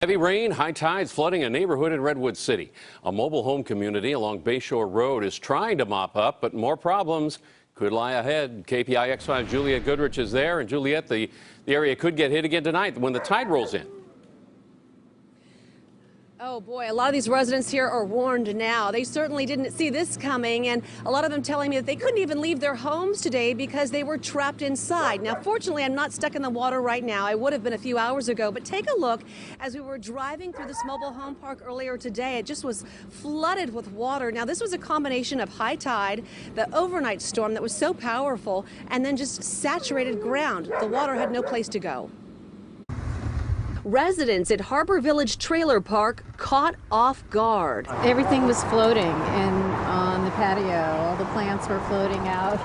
Heavy rain, high tides flooding a neighborhood in Redwood City. A mobile home community along Bayshore Road is trying to mop up, but more problems could lie ahead. KPIX 5 Juliette Goodrich is there. And Juliette, the area could get hit again tonight when the tide rolls in. Oh boy, a lot of these residents here are warned now. They certainly didn't see this coming, and a lot of them telling me that they couldn't even leave their homes today because they were trapped inside. Now, fortunately, I'm not stuck in the water right now. I would have been a few hours ago, but take a look. As we were driving through this mobile home park earlier today, it just was flooded with water. Now, this was a combination of high tide, the overnight storm that was so powerful, and then just saturated ground. The water had no place to go. Residents at Harbor Village Trailer Park caught off guard. Everything was floating on the patio. All the plants were floating out.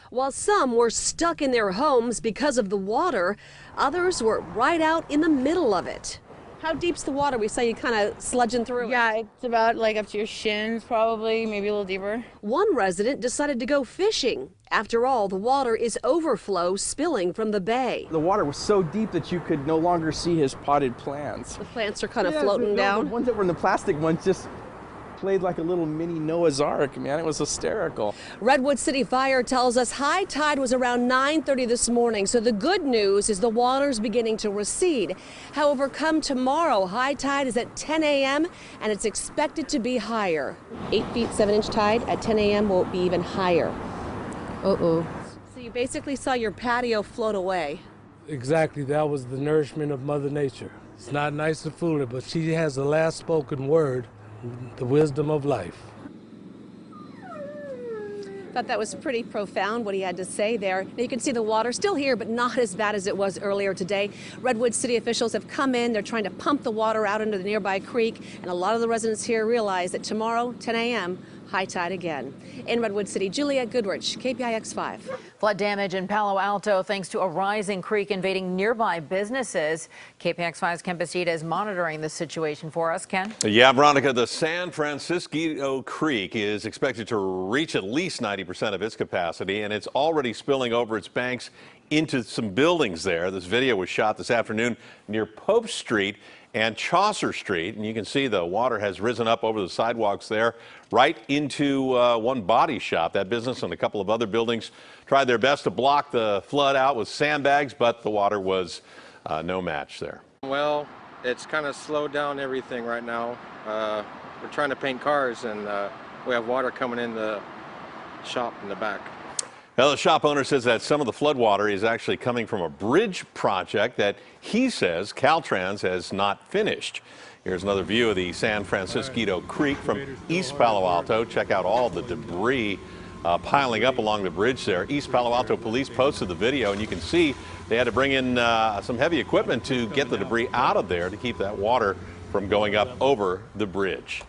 While some were stuck in their homes because of the water, others were right out in the middle of it. How deep's the water? We saw you kind of sludging through. Yeah, it's about like up to your shins, probably, maybe a little deeper. One resident decided to go fishing. After all, the water is overflow spilling from the bay. The water was so deep that you could no longer see his potted plants. The plants are kind of floating down. The ones that were in the plastic ones just played like a little mini Noah's Ark, man. It was hysterical. Redwood City Fire tells us high tide was around 9:30 this morning, so the good news is the water's beginning to recede. However, come tomorrow, high tide is at 10 a.m. and it's expected to be higher. 8 feet 7-inch tide at 10 a.m. will be even higher. Uh-oh. So you basically saw your patio float away. Exactly, that was the nourishment of Mother Nature. It's not nice to fool her, but she has the last spoken word, the wisdom of life. Thought that was pretty profound what he had to say there. Now you can see the water still here, but not as bad as it was earlier today. Redwood City officials have come in. They're trying to pump the water out into the nearby creek, and a lot of the residents here realize that tomorrow, 10 a.m., high tide again. In Redwood City, Juliette Goodrich, KPIX 5. Flood damage in Palo Alto thanks to a rising creek invading nearby businesses. KPIX 5's Ken Bastida is monitoring the situation for us. Ken? Yeah, Veronica, the San Francisco Creek is expected to reach at least 90% of its capacity, and it's already spilling over its banks into some buildings there. This video was shot this afternoon near Pope Street and Chaucer Street, and you can see the water has risen up over the sidewalks there right into one body shop. That business and a couple of other buildings tried their best to block the flood out with sandbags, but the water was no match there. Well, it's kind of slowed down everything right now. We're trying to paint cars, and we have water coming in the shop in the back. Well, the shop owner says that some of the flood water is actually coming from a bridge project that he says Caltrans has not finished. Here's another view of the San Francisco Creek from East Palo Alto. Check out all the debris piling up along the bridge there. East Palo Alto police posted the video, and you can see they had to bring in some heavy equipment to get the debris out of there to keep that water from going up over the bridge.